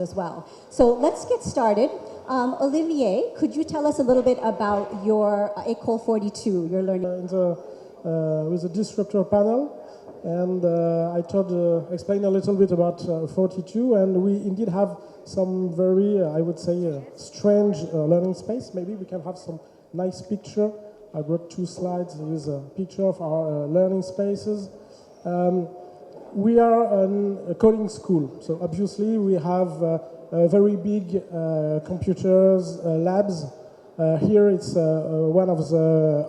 as well. So let's get started. Olivier, could you tell us a little bit about your École 42, your learning? With a disruptor panel, and I thought explain a little bit about 42, and we indeed have some very, I would say, strange learning space. Maybe we can have some nice picture. I brought 2 slides with a picture of our learning spaces. We are a coding school, so obviously we have very big computers labs. Here it's one of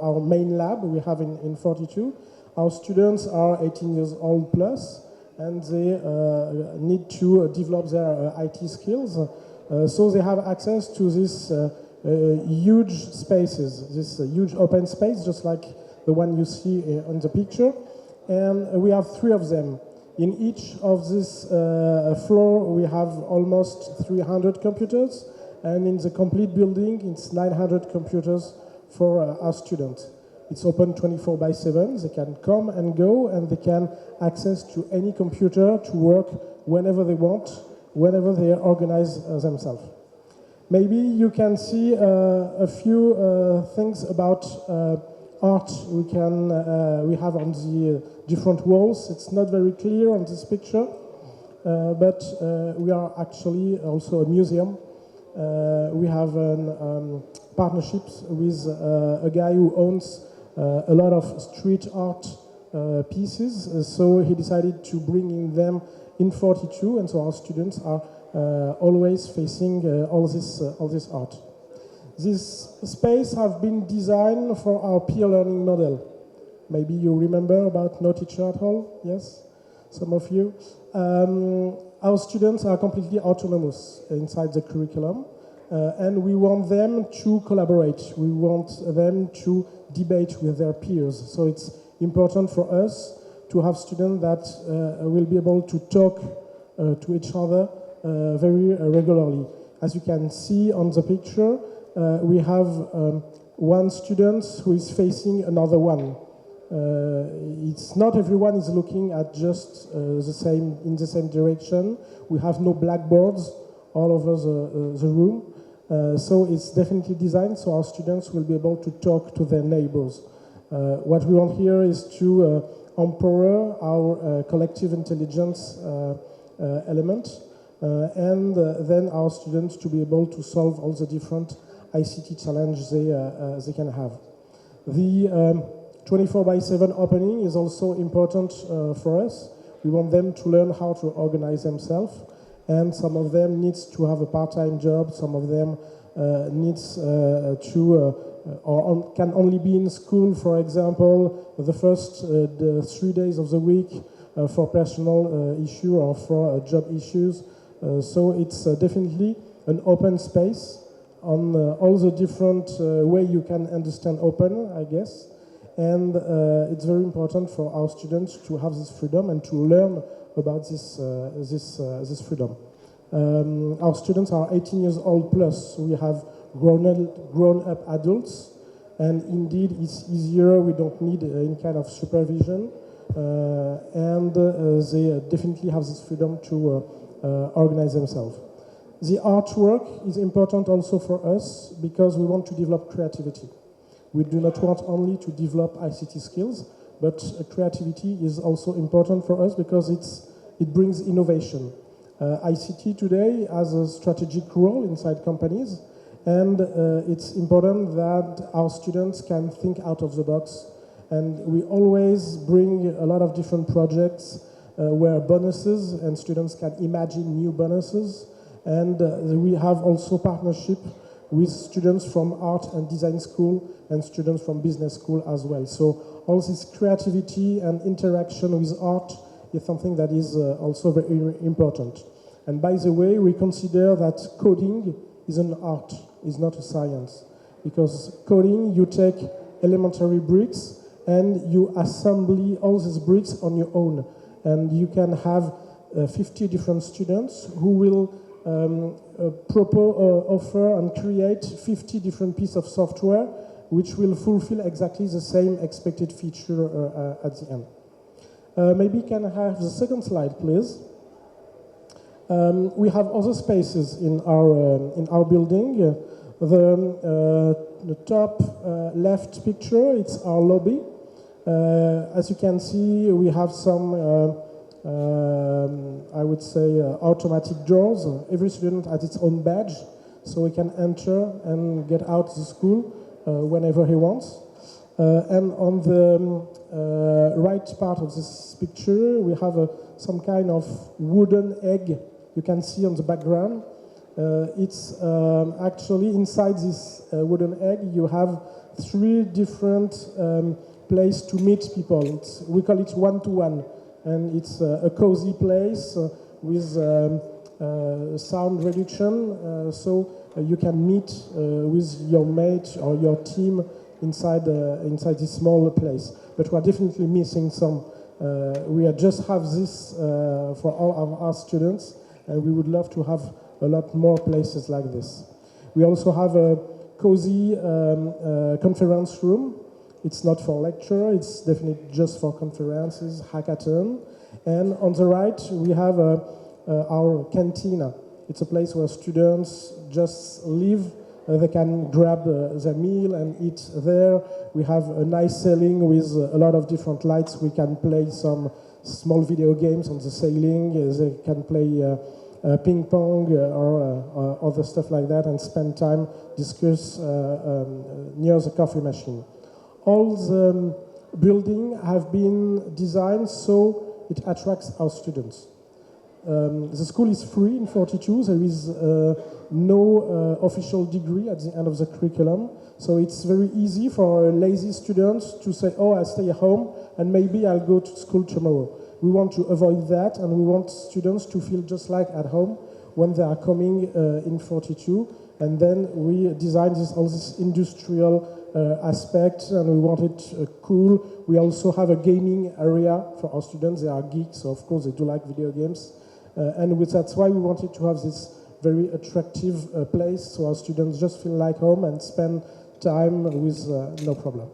our main lab we have in 42. Our students are 18 years old plus, and they need to develop their IT skills. So they have access to these huge spaces, this huge open space, just like the one you see on the picture. And we have 3 of them. In each of this floor, we have almost 300 computers, and in the complete building, it's 900 computers for our students. It's open 24/7. They can come and go, and they can access to any computer to work whenever they want, whenever they organize themselves. Maybe you can see a few things about art we have on the different walls. It's not very clear on this picture, but we are actually also a museum. We have partnerships with a guy who owns a lot of street art pieces, so he decided to bring in them in 42, and so our students are always facing all this art. This space have been designed for our peer learning model. Maybe you remember about No Teacher at All, yes? Some of you. Our students are completely autonomous inside the curriculum, and we want them to collaborate. We want them to debate with their peers. So it's important for us to have students that will be able to talk to each other very regularly. As you can see on the picture, we have one student who is facing another one. It's not everyone is looking at just in the same direction. We have no blackboards all over the room. So it's definitely designed so our students will be able to talk to their neighbors. What we want here is to empower our collective intelligence element, and then our students to be able to solve all the different ICT challenges they can have. The 24/7 opening is also important for us. We want them to learn how to organize themselves, and some of them needs to have a part-time job, some of them needs can only be in school, for example, the first 3 days of the week for personal issue or for job issues. So it's definitely an open space on all the different way you can understand open, I guess. And it's very important for our students to have this freedom and to learn about this freedom. Our students are 18 years old plus, so we have grown-up adults, and indeed it's easier, we don't need any kind of supervision, and they definitely have this freedom to organize themselves. The artwork is important also for us because we want to develop creativity. We do not want only to develop ICT skills, but creativity is also important for us because it brings innovation. ICT today has a strategic role inside companies, and it's important that our students can think out of the box. And we always bring a lot of different projects where bonuses, and students can imagine new bonuses. And we have also partnership with students from art and design school and students from business school as well. So all this creativity and interaction with art is something that is also very important. And by the way, we consider that coding is an art, is not a science. Because coding, you take elementary bricks and you assemble all these bricks on your own. And you can have 50 different students who will offer and create 50 different pieces of software which will fulfill exactly the same expected feature at the end. Maybe can I have the second slide, please? We have other spaces in our building. The top left picture, it's our lobby. As you can see, we have some, I would say, automatic doors. Every student has its own badge, so he can enter and get out of the school whenever he wants. And on the right part of this picture, we have some kind of wooden egg you can see on the background. It's actually inside this wooden egg, you have 3 different places to meet people. We call it one-to-one, and it's a cozy place with sound reduction, so you can meet with your mate or your team inside this small place. But we are definitely missing some. We just have this for all of our students, and we would love to have a lot more places like this. We also have a cozy conference room. It's not for lecture, it's definitely just for conferences, hackathon. And on the right, we have our cantina. It's a place where students just live. They can grab their meal and eat there. We have a nice ceiling with a lot of different lights. We can play some small video games on the ceiling. They can play ping pong or other stuff like that and spend time, discuss near the coffee machine. All the buildings have been designed so it attracts our students. The school is free in 42. There is no official degree at the end of the curriculum. So it's very easy for lazy students to say, oh, I stay at home and maybe I'll go to school tomorrow. We want to avoid that, and we want students to feel just like at home when they are coming in 42. And then we design all this industrial aspect, and we want it cool. We also have a gaming area for our students. They are geeks, so of course they do like video games. That's why we wanted to have this very attractive place so our students just feel like home and spend time with no problem.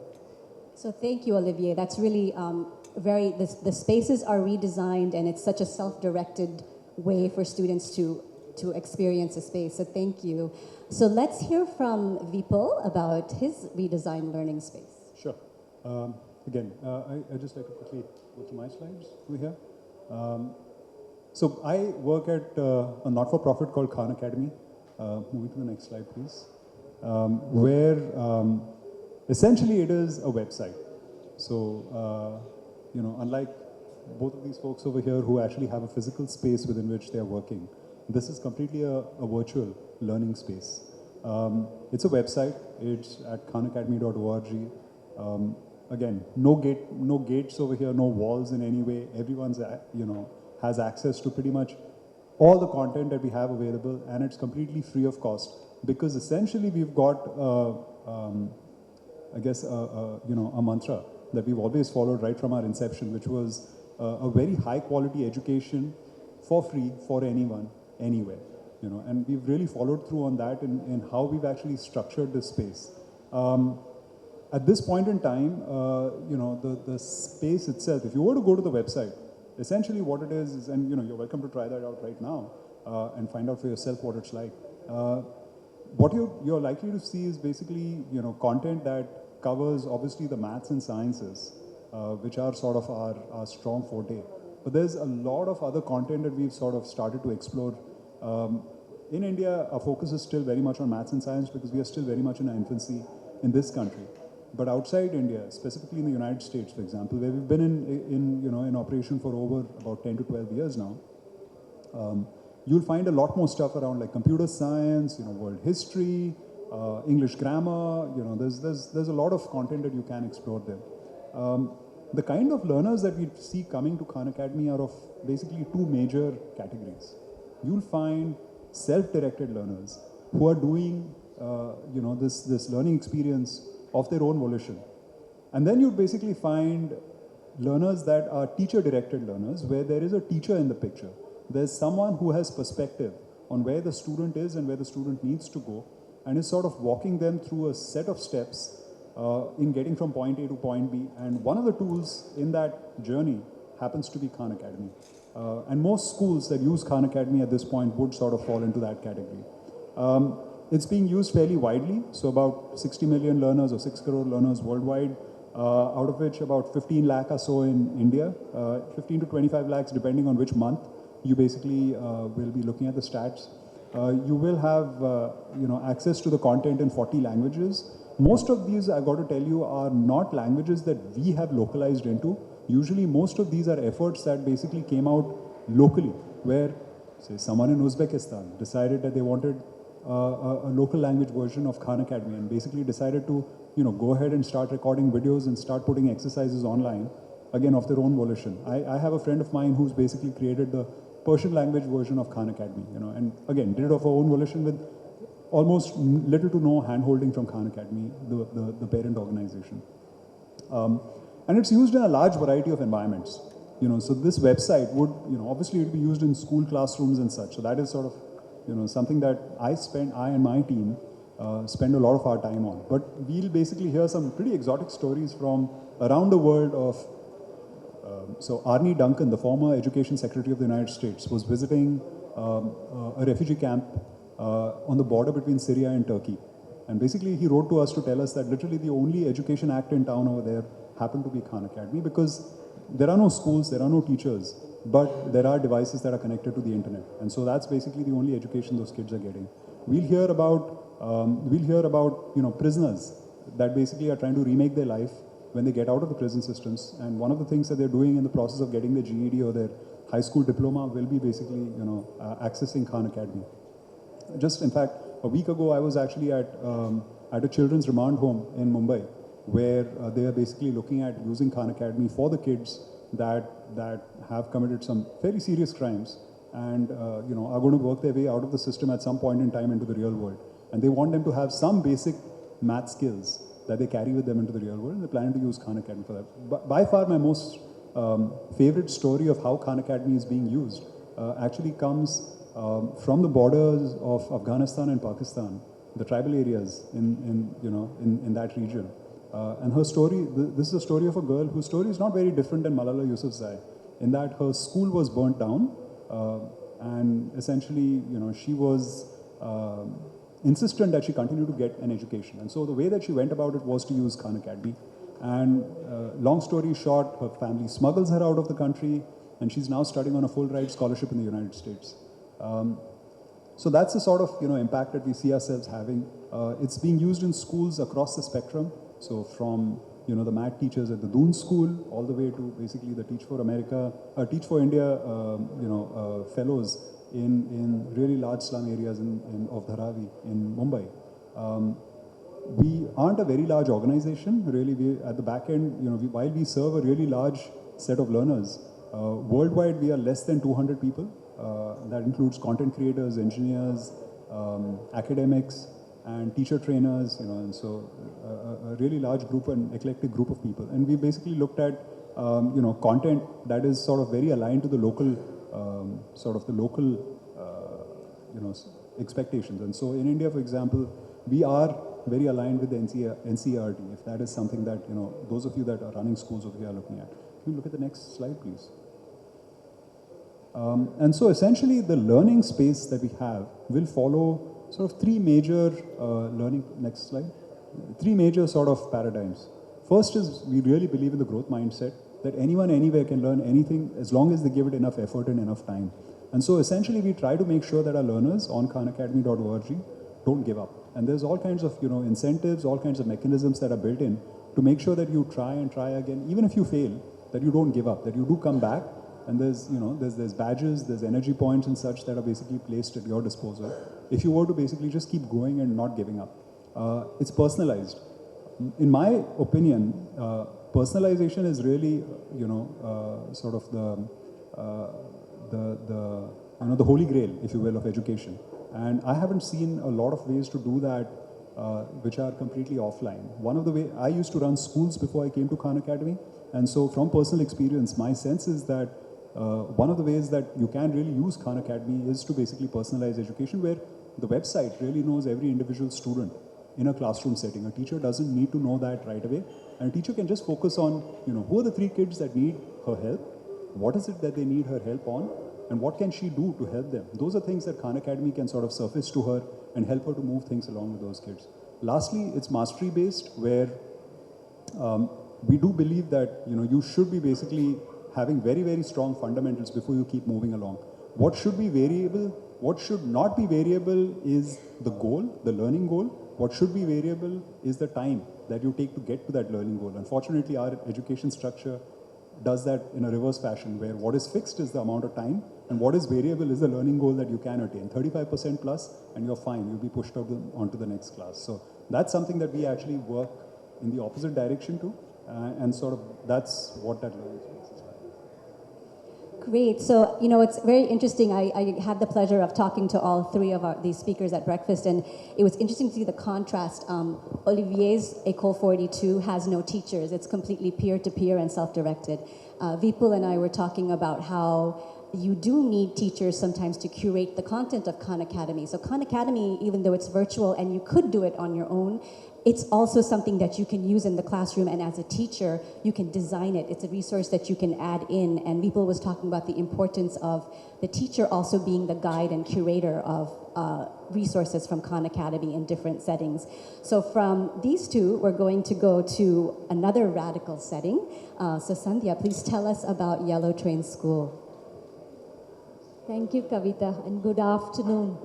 So thank you, Olivier. That's really the spaces are redesigned, and it's such a self-directed way for students to experience a space. So thank you. So let's hear from Vipul about his redesigned learning space. Sure. Again, I just like to quickly go to my slides over here. So I work at a not-for-profit called Khan Academy. Moving to the next slide, please. Where essentially it is a website. So, unlike both of these folks over here who actually have a physical space within which they're working, this is completely a virtual learning space. It's a website. It's at khanacademy.org. Again, no gates over here, no walls in any way. Everyone's, has access to pretty much all the content that we have available, and it's completely free of cost because essentially we've got, a mantra that we've always followed right from our inception, which was a very high quality education for free for anyone, anywhere. And we've really followed through on that in how we've actually structured this space. At this point in time, the space itself, if you were to go to the website, essentially what it is, and you're welcome to try that out right now and find out for yourself what it's like. What you're likely to see is basically, content that covers obviously the maths and sciences, which are sort of our strong forte. But there's a lot of other content that we've sort of started to explore. In India, our focus is still very much on maths and science because we are still very much in our infancy in this country. But outside India, specifically in the United States, for example, where we've been in operation for over about 10 to 12 years now, you'll find a lot more stuff around like computer science, world history, English grammar. There's a lot of content that you can explore there. The kind of learners that we see coming to Khan Academy are of basically 2 major categories. You'll find self-directed learners who are doing, this learning experience of their own volition. And then you'd basically find learners that are teacher-directed learners, where there is a teacher in the picture. There's someone who has perspective on where the student is and where the student needs to go, and is sort of walking them through a set of steps in getting from point A to point B. And one of the tools in that journey happens to be Khan Academy. And most schools that use Khan Academy at this point would sort of fall into that category. It's being used fairly widely, so about 60 million learners or 6 crore learners worldwide, out of which about 15 lakh or so in India, 15 to 25 lakhs depending on which month. You basically will be looking at the stats. You will have access to the content in 40 languages. Most of these, I've got to tell you, are not languages that we have localized into. Usually most of these are efforts that basically came out locally, where, say, someone in Uzbekistan decided that they wanted a local language version of Khan Academy and basically decided to go ahead and start recording videos and start putting exercises online, again, of their own volition. I have a friend of mine who's basically created the Persian language version of Khan Academy, and again, did it of her own volition with almost little to no hand-holding from Khan Academy, the parent organization. And it's used in a large variety of environments. So this website would, obviously it would be used in school classrooms and such. So that is sort of, something that I and my team spend a lot of our time on. But we'll basically hear some pretty exotic stories from around the world of, so Arnie Duncan, the former Education Secretary of the United States, was visiting a refugee camp on the border between Syria and Turkey. And basically he wrote to us to tell us that literally the only education act in town over there happened to be Khan Academy, because there are no schools, there are no teachers, but there are devices that are connected to the internet. And so that's basically the only education those kids are getting. We'll hear about prisoners that basically are trying to remake their life when they get out of the prison systems. And one of the things that they're doing in the process of getting their GED or their high school diploma will be basically accessing Khan Academy. Just in fact, a week ago I was actually at a children's remand home in Mumbai, where they are basically looking at using Khan Academy for the kids that have committed some very serious crimes and are going to work their way out of the system at some point in time into the real world. And they want them to have some basic math skills that they carry with them into the real world, and they're planning to use Khan Academy for that. But by far my most favorite story of how Khan Academy is being used actually comes from the borders of Afghanistan and Pakistan, the tribal areas in that region. And her story, this is a story of a girl whose story is not very different than Malala Yousafzai, in that her school was burnt down, and essentially, she was insistent that she continue to get an education. And so the way that she went about it was to use Khan Academy. And long story short, her family smuggles her out of the country, and she's now studying on a full ride scholarship in the United States. So that's the sort of impact that we see ourselves having. It's being used in schools across the spectrum. So from the math teachers at the Doon School all the way to basically the Teach for India fellows in really large slum areas of Dharavi in Mumbai. We aren't a very large organization, really. We at the back end, while we serve a really large set of learners, worldwide we are less than 200 people. That includes content creators, engineers, academics, and teacher trainers, and so a really large group and eclectic group of people. And we basically looked at, content that is sort of very aligned to the local, expectations. And so in India, for example, we are very aligned with the NCERT, if that is something that, those of you that are running schools over here are looking at. Can you look at the next slide, please? And so essentially the learning space that we have will follow sort of three major next slide, three major sort of paradigms. First is we really believe in the growth mindset, that anyone anywhere can learn anything as long as they give it enough effort and enough time. And so essentially we try to make sure that our learners on khanacademy.org don't give up. And there's all kinds of incentives, all kinds of mechanisms that are built in to make sure that you try and try again, even if you fail, that you don't give up, that you do come back. And there's there's badges, there's energy points and such that are basically placed at your disposal if you were to basically just keep going and not giving up. It's personalized. In my opinion, personalization is really sort of the holy grail, if you will, of education. And I haven't seen a lot of ways to do that which are completely offline. One of the ways I used to run schools before I came to Khan Academy, and so from personal experience, my sense is that one of the ways that you can really use Khan Academy is to basically personalize education, where the website really knows every individual student in a classroom setting. A teacher doesn't need to know that right away, and a teacher can just focus on who are the 3 kids that need her help, what is it that they need her help on, and what can she do to help them. Those are things that Khan Academy can sort of surface to her and help her to move things along with those kids. Lastly, it's mastery based, where we do believe that you should be basically having very, very strong fundamentals before you keep moving along. What should be variable, what should not be variable is the goal, the learning goal. What should be variable is the time that you take to get to that learning goal. Unfortunately, our education structure does that in a reverse fashion, where what is fixed is the amount of time, and what is variable is the learning goal that you can attain. 35% plus, and you're fine. You'll be pushed onto the next class. So that's something that we actually work in the opposite direction to, and sort of that's what that learning space is. Great. So, it's very interesting. I had the pleasure of talking to all three of these speakers at breakfast, and it was interesting to see the contrast. Olivier's École 42 has no teachers. It's completely peer-to-peer and self-directed. Vipul and I were talking about how you do need teachers sometimes to curate the content of Khan Academy. So Khan Academy, even though it's virtual and you could do it on your own, it's also something that you can use in the classroom, and as a teacher, you can design it. It's a resource that you can add in, and Vipul was talking about the importance of the teacher also being the guide and curator of resources from Khan Academy in different settings. So from these two, we're going to go to another radical setting. So Sandhya, please tell us about Yellow Train School. Thank you, Kavita, and good afternoon.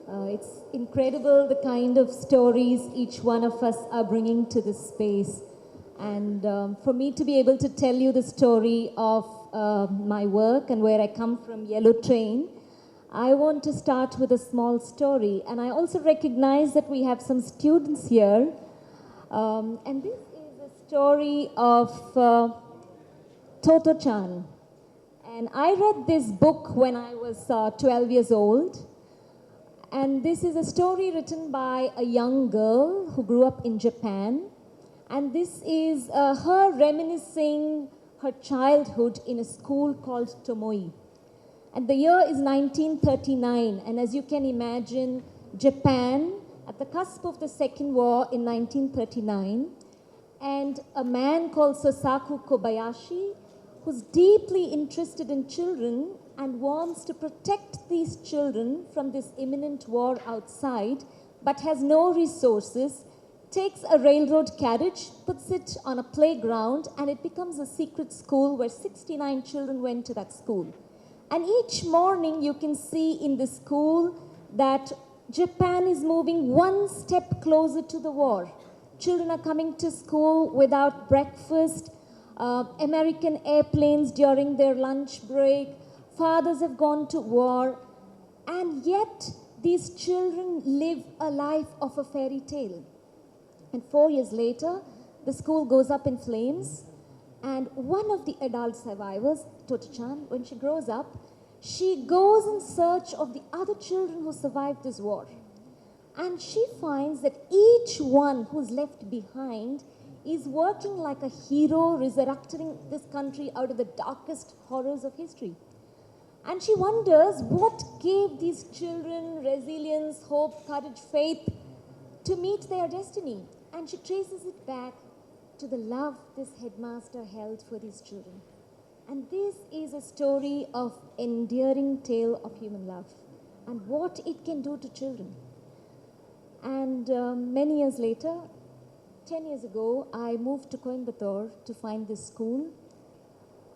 It's incredible the kind of stories each one of us are bringing to this space. And for me to be able to tell you the story of my work and where I come from, Yellow Train, I want to start with a small story. And I also recognize that we have some students here. And this is a story of Toto-chan. And I read this book when I was 12 years old. And this is a story written by a young girl who grew up in Japan. And this is her reminiscing her childhood in a school called Tomoe. And the year is 1939. And as you can imagine, Japan, at the cusp of the Second War in 1939, and a man called Sosaku Kobayashi, who's deeply interested in children and wants to protect these children from this imminent war outside, but has no resources, takes a railroad carriage, puts it on a playground, and it becomes a secret school where 69 children went to that school. And each morning you can see in the school that Japan is moving one step closer to the war. Children are coming to school without breakfast, American airplanes during their lunch break, fathers have gone to war, and yet these children live a life of a fairy tale. And 4 years later, the school goes up in flames, and one of the adult survivors, Toto-chan, when she grows up, she goes in search of the other children who survived this war. And she finds that each one who's left behind is working like a hero, resurrecting this country out of the darkest horrors of history. And she wonders what gave these children resilience, hope, courage, faith to meet their destiny. And she traces it back to the love this headmaster held for these children. And this is a story of endearing tale of human love and what it can do to children. And many years later, 10 years ago, I moved to Coimbatore to find this school.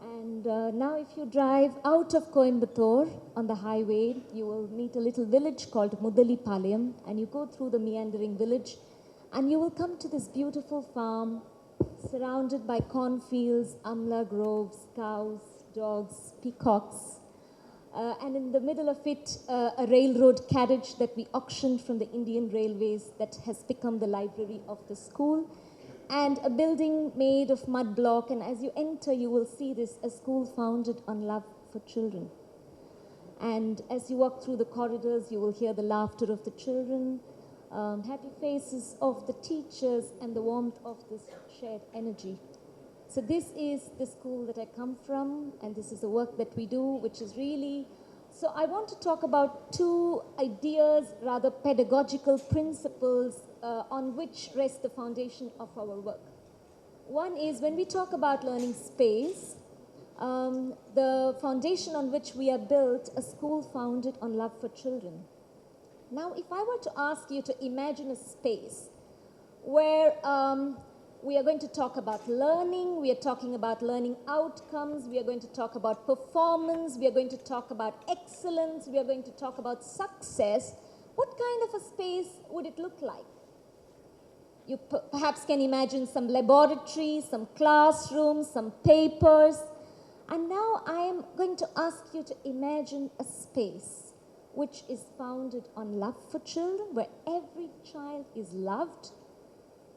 And now if you drive out of Coimbatore on the highway, you will meet a little village called Mudalipalayam, and you go through the meandering village, and you will come to this beautiful farm surrounded by cornfields, amla groves, cows, dogs, peacocks. And in the middle of it, a railroad carriage that we auctioned from the Indian Railways that has become the library of the school, and a building made of mud block. And as you enter, you will see this, a school founded on love for children. And as you walk through the corridors, you will hear the laughter of the children, happy faces of the teachers, and the warmth of this shared energy. So this is the school that I come from, and this is the work that we do, which is really... So I want to talk about two ideas, rather pedagogical principles on which rests the foundation of our work. One is when we talk about learning space, the foundation on which we are built, a school founded on love for children. Now, if I were to ask you to imagine a space where we are going to talk about learning, we are talking about learning outcomes, we are going to talk about performance, we are going to talk about excellence, we are going to talk about success, what kind of a space would it look like? You perhaps can imagine some laboratories, some classrooms, some papers. And now I am going to ask you to imagine a space which is founded on love for children, where every child is loved,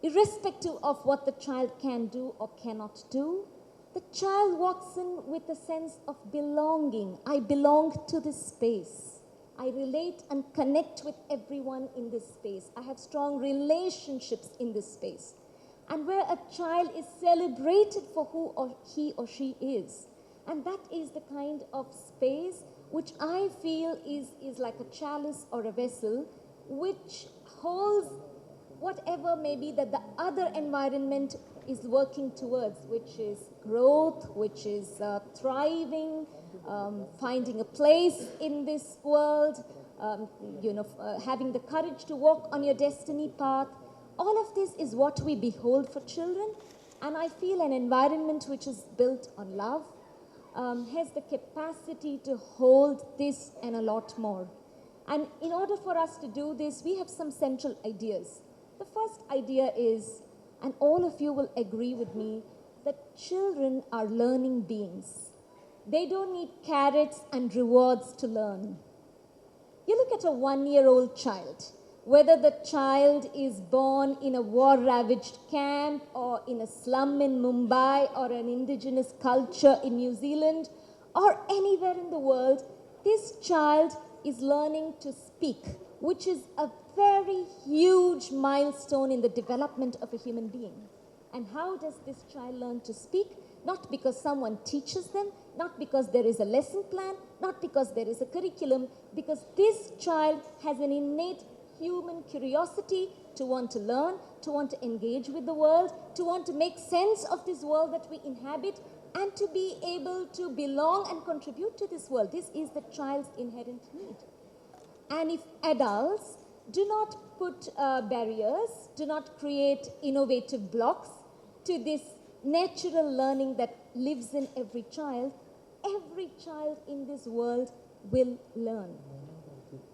irrespective of what the child can do or cannot do. The child walks in with a sense of belonging. I belong to this space. I relate and connect with everyone in this space. I have strong relationships in this space. And where a child is celebrated for who or he or she is. And that is the kind of space which I feel is like a chalice or a vessel which holds whatever may be that the other environment is working towards, which is growth, which is thriving, finding a place in this world, having the courage to walk on your destiny path. All of this is what we behold for children. And I feel an environment which is built on love has the capacity to hold this and a lot more. And in order for us to do this, we have some central ideas. The first idea is, and all of you will agree with me, that children are learning beings. They don't need carrots and rewards to learn. You look at a 1-year-old child, whether the child is born in a war-ravaged camp or in a slum in Mumbai or an indigenous culture in New Zealand or anywhere in the world, this child is learning to speak, which is a very huge milestone in the development of a human being. And how does this child learn to speak? Not because someone teaches them, not because there is a lesson plan, not because there is a curriculum, because this child has an innate human curiosity to want to learn, to want to engage with the world, to want to make sense of this world that we inhabit, and to be able to belong and contribute to this world. This is the child's inherent need. And if adults do not put barriers, do not create innovative blocks to this natural learning that lives in every child in this world will learn.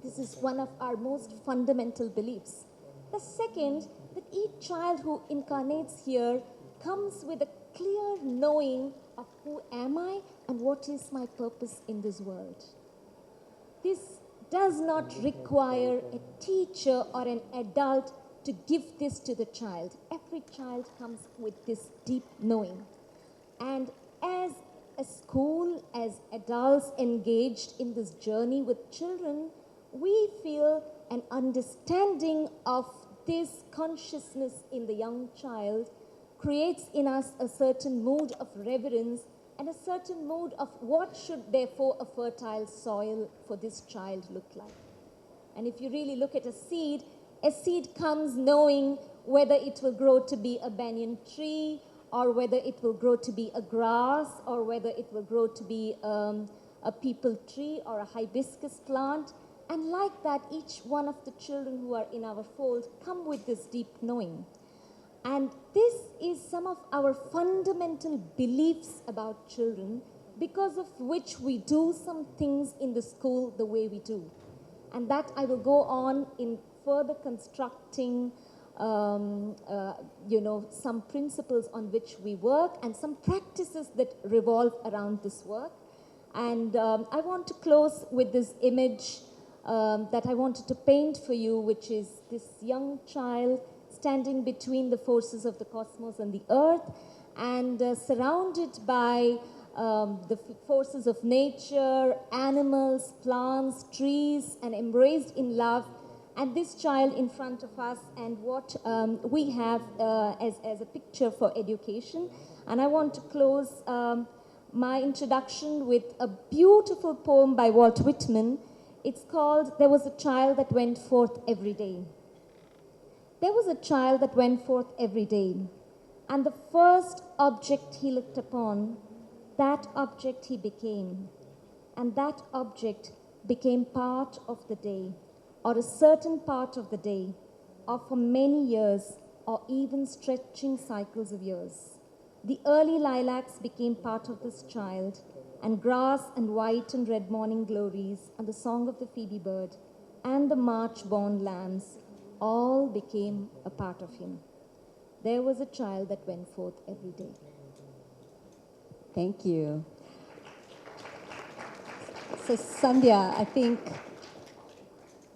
This is one of our most fundamental beliefs. The second, that each child who incarnates here comes with a clear knowing of who am I and what is my purpose in this world. This does not require a teacher or an adult to give this to the child. Every child comes with this deep knowing. And as a school, as adults engaged in this journey with children, we feel an understanding of this consciousness in the young child creates in us a certain mood of reverence and a certain mood of what should therefore a fertile soil for this child look like. And if you really look at a seed comes knowing whether it will grow to be a banyan tree or whether it will grow to be a grass or whether it will grow to be a peepal tree or a hibiscus plant. And like that, each one of the children who are in our fold come with this deep knowing. And this is some of our fundamental beliefs about children, because of which we do some things in the school the way we do. And that I will go on in further constructing, some principles on which we work and some practices that revolve around this work. And I want to close with this image that I wanted to paint for you, which is this young child standing between the forces of the cosmos and the earth, and surrounded by the forces of nature, animals, plants, trees, and embraced in love. And this child in front of us, and what we have as a picture for education. And I want to close my introduction with a beautiful poem by Walt Whitman. It's called "There Was a Child That Went Forth Every Day." There was a child that went forth every day, and the first object he looked upon that object he became. And that object became part of the day, or a certain part of the day, or for many years, or even stretching cycles of years. The early lilacs became part of this child, and grass and white and red morning glories, and the song of the phoebe bird, and the March-born lambs all became a part of him. There was a child that went forth every day. Thank you. So Sandhya, I think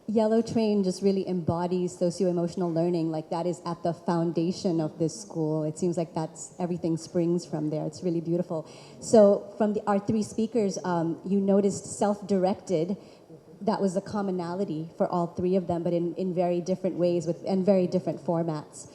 Yellow Train just really embodies socio-emotional learning. Like that is at the foundation of this school. It seems like that's everything springs from there. It's really beautiful. So from our three speakers, you noticed self-directed. That was a commonality for all three of them, but in very different ways and very different formats.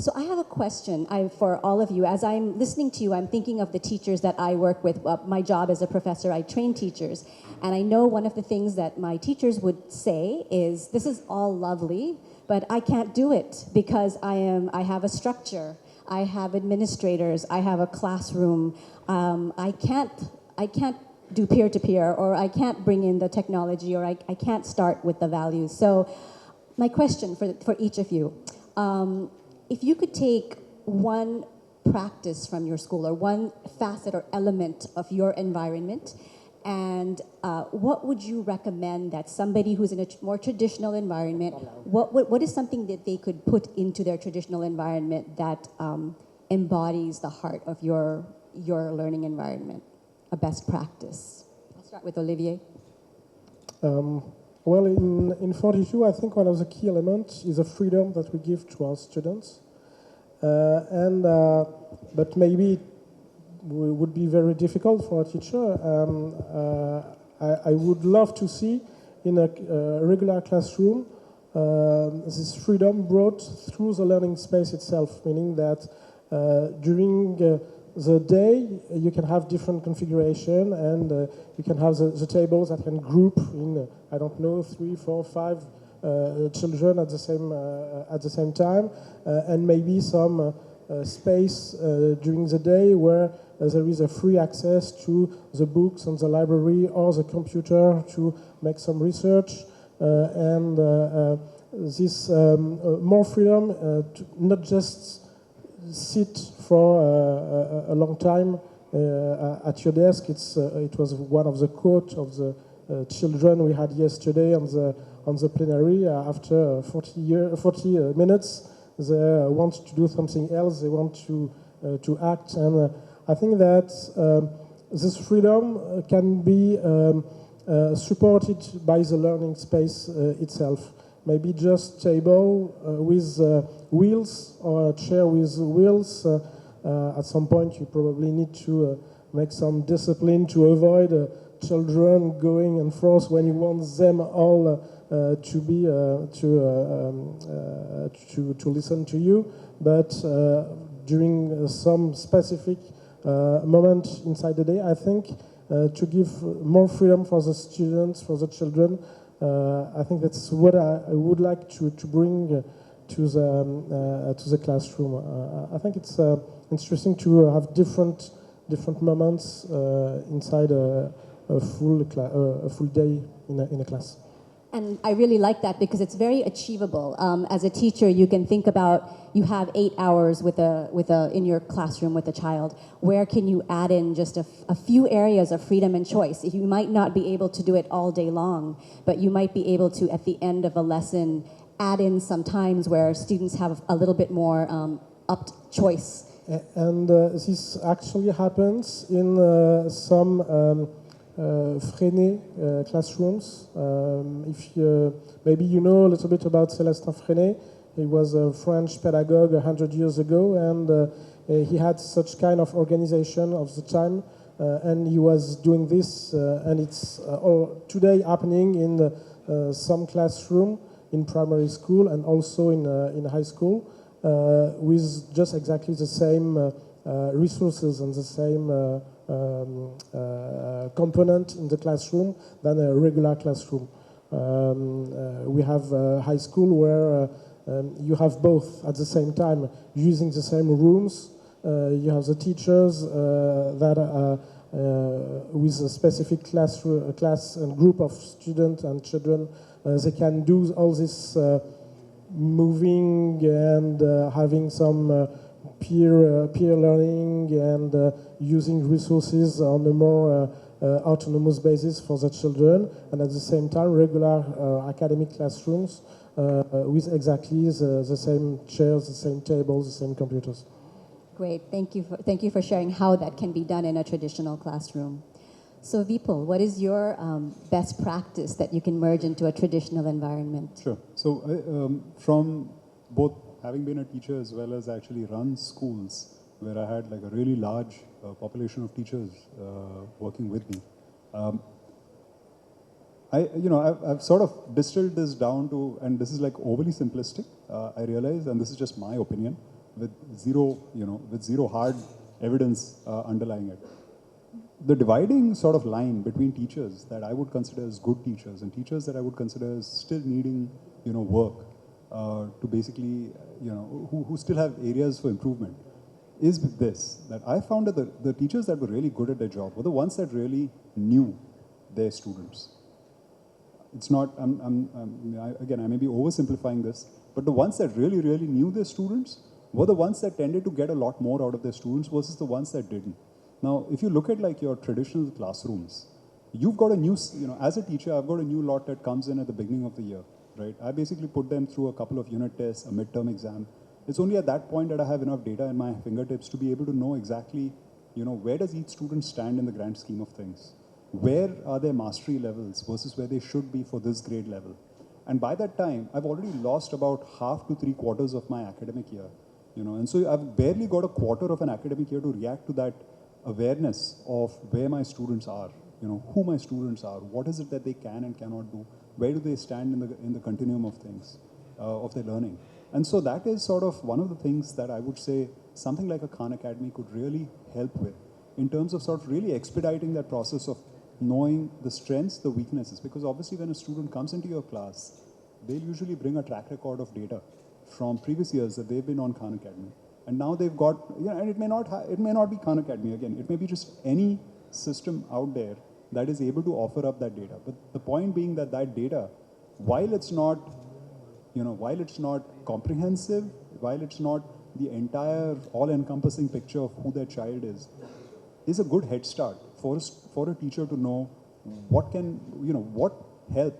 So I have a question for all of you. As I'm listening to you, I'm thinking of the teachers that I work with. My job as a professor, I train teachers. And I know one of the things that my teachers would say is, this is all lovely, but I can't do it because I have a structure, I have administrators, I have a classroom. I can't do peer-to-peer, or I can't bring in the technology, or I can't start with the values. So my question for each of you, if you could take one practice from your school or one facet or element of your environment, and what would you recommend that somebody who's in a more traditional environment, what is something that they could put into their traditional environment that embodies the heart of your learning environment, a best practice? I'll start with Olivier. Well, in 42, I think one of the key elements is the freedom that we give to our students. But maybe it would be very difficult for a teacher. I would love to see in a regular classroom this freedom brought through the learning space itself, meaning that during the day, you can have different configuration, and you can have the tables that can group in, I don't know, 3, 4, 5 children at the same time, and maybe some space during the day where there is a free access to the books and the library or the computer to make some research, and this more freedom to not just sit for a long time at your desk. It was one of the quotes of the children we had yesterday on the plenary. After 40 minutes, they want to do something else. They want to act, and I think that this freedom can be supported by the learning space itself. Maybe just table with wheels or a chair with wheels. At some point, you probably need to make some discipline to avoid children going and forth when you want them all to listen to you. But during some specific moment inside the day, I think to give more freedom for the students, for the children. I think that's what I would like to bring to the classroom. I think it's interesting to have different moments inside a full day in a class. And I really like that because it's very achievable. As a teacher, you can think about, you have 8 hours in your classroom with a child. Where can you add in just a few areas of freedom and choice? You might not be able to do it all day long, but you might be able to, at the end of a lesson, add in some times where students have a little bit more upped choice. And this actually happens in some Freinet classrooms. If maybe you know a little bit about Célestin Freinet. He was a French pedagogue 100 years ago, and he had such kind of organization of the time, and he was doing this, and it's today happening in some classroom in primary school and also in high school, with just exactly the same resources and the same component in the classroom than a regular classroom. We have high school where you have both at the same time, using the same rooms, You have the teachers that with a specific class and group of students and children, they can do all this moving and having some peer learning and using resources on a more autonomous basis for the children, and at the same time regular academic classrooms with exactly the same chairs, the same tables, the same computers. Great, thank you for sharing how that can be done in a traditional classroom. So Vipul, what is your best practice that you can merge into a traditional environment? Sure. So from both having been a teacher as well as actually run schools where I had like a really large population of teachers working with me, I've sort of distilled this down to, and this is like overly simplistic, I realize, and this is just my opinion, with zero hard evidence underlying it. The dividing sort of line between teachers that I would consider as good teachers and teachers that I would consider as still needing, work to basically, who still have areas for improvement, is this, that I found that the teachers that were really good at their job were the ones that really knew their students. It's not, again, I may be oversimplifying this, but the ones that really, really knew their students were the ones that tended to get a lot more out of their students versus the ones that didn't. Now, if you look at like your traditional classrooms, you've got a new, as a teacher, I've got a new lot that comes in at the beginning of the year, right? I basically put them through a couple of unit tests, a midterm exam. It's only at that point that I have enough data in my fingertips to be able to know exactly, where does each student stand in the grand scheme of things? Where are their mastery levels versus where they should be for this grade level? And by that time, I've already lost about half to 3/4 of my academic year, and so I've barely got a quarter of an academic year to react to that awareness of where my students are, who my students are, what is it that they can and cannot do, where do they stand in the continuum of things, of their learning. And so that is sort of one of the things that I would say something like a Khan Academy could really help with in terms of sort of really expediting that process of knowing the strengths, the weaknesses, because obviously when a student comes into your class, they'll usually bring a track record of data from previous years that they've been on Khan Academy. And now they've got, and it may not be Khan Academy again, it may be just any system out there that is able to offer up that data. But the point being that that data, while it's not comprehensive, while it's not the entire all-encompassing picture of who that child is a good head start for a teacher to know what help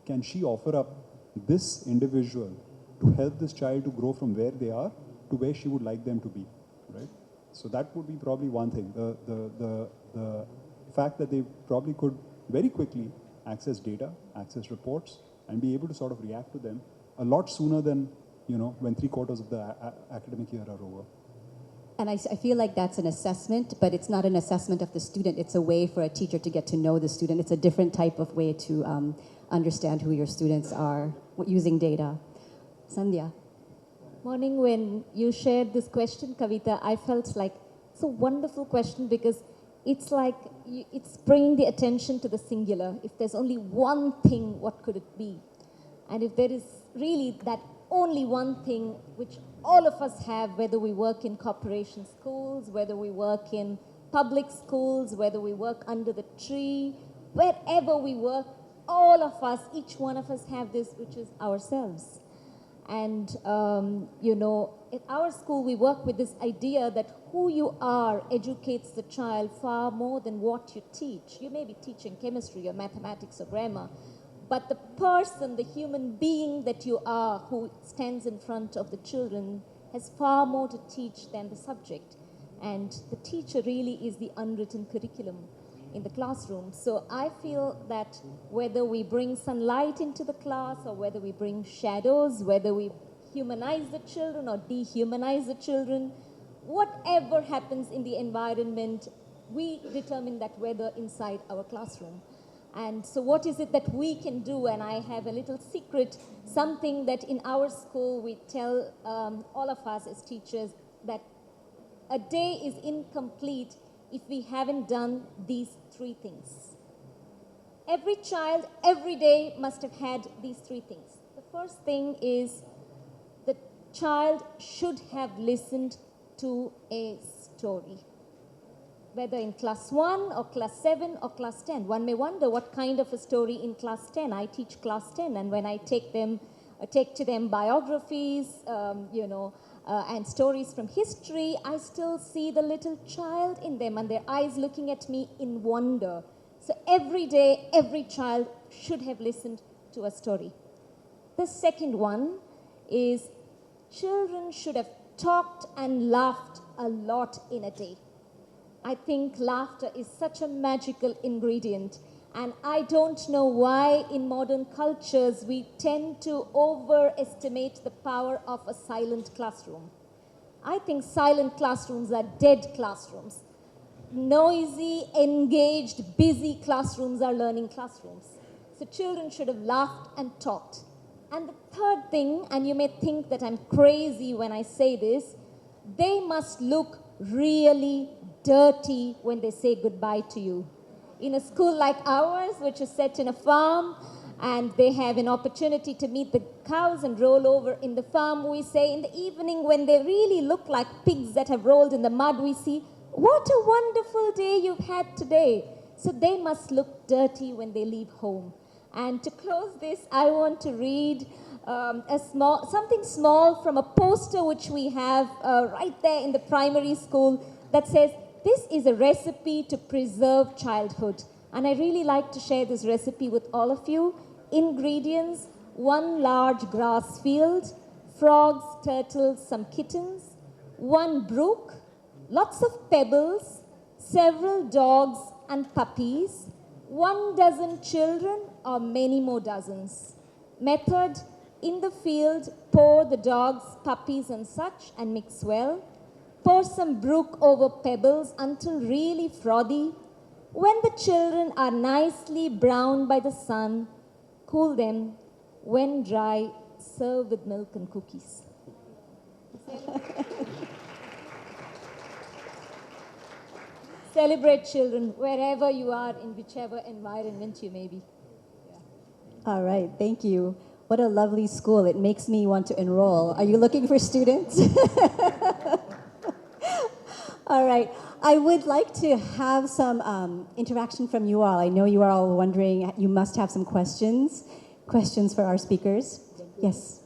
can she offer up this individual to help this child to grow from where they are to where she would like them to be, right? So that would be probably one thing. The fact that they probably could very quickly access data, access reports, and be able to sort of react to them a lot sooner than, when 3/4 of the academic year are over. And I feel like that's an assessment, but it's not an assessment of the student. It's a way for a teacher to get to know the student. It's a different type of way to understand who your students are using data. Sandhya. Morning, when you shared this question, Kavita, I felt like it's a wonderful question because it's like it's bringing the attention to the singular. If there's only one thing, what could it be? And if there is really that only one thing which all of us have, whether we work in corporation schools, whether we work in public schools, whether we work under the tree, wherever we work, all of us, each one of us have this, which is ourselves. And, at our school, we work with this idea that who you are educates the child far more than what you teach. You may be teaching chemistry or mathematics or grammar, but the person, the human being that you are, who stands in front of the children, has far more to teach than the subject. And the teacher really is the unwritten curriculum in the classroom. So I feel that whether we bring sunlight into the class or whether we bring shadows, whether we humanize the children or dehumanize the children, whatever happens in the environment, we determine that weather inside our classroom. And so what is it that we can do? And I have a little secret, something that in our school we tell all of us as teachers, that a day is incomplete if we haven't done these 3 things. Every child, every day must have had these 3 things. The first thing is the child should have listened to a story. Whether in class 1 or class 7 or class 10. One may wonder what kind of a story in class 10. I teach class 10, and when I take to them biographies, and stories from history, I still see the little child in them and their eyes looking at me in wonder. So every day, every child should have listened to a story. The second one is children should have talked and laughed a lot in a day. I think laughter is such a magical ingredient, and I don't know why in modern cultures we tend to overestimate the power of a silent classroom. I think silent classrooms are dead classrooms. Noisy, engaged, busy classrooms are learning classrooms. So children should have laughed and talked. And the third thing, and you may think that I'm crazy when I say this, they must look really dirty when they say goodbye to you. In a school like ours, which is set in a farm, and they have an opportunity to meet the cows and roll over in the farm, we say in the evening when they really look like pigs that have rolled in the mud, we see, what a wonderful day you've had today. So they must look dirty when they leave home. And to close this, I want to read something small from a poster which we have right there in the primary school that says, this is a recipe to preserve childhood. And I really like to share this recipe with all of you. Ingredients: 1 large grass field, frogs, turtles, some kittens, 1 brook, lots of pebbles, several dogs and puppies, 1 dozen children or many more dozens. Method: in the field, pour the dogs, puppies and such and mix well. Pour some brook over pebbles until really frothy. When the children are nicely browned by the sun, cool them. When dry, serve with milk and cookies. Celebrate children wherever you are, in whichever environment you may be. All right, thank you. What a lovely school. It makes me want to enroll. Are you looking for students? All right. I would like to have some interaction from you all. I know you are all wondering, you must have some questions for our speakers. Yes.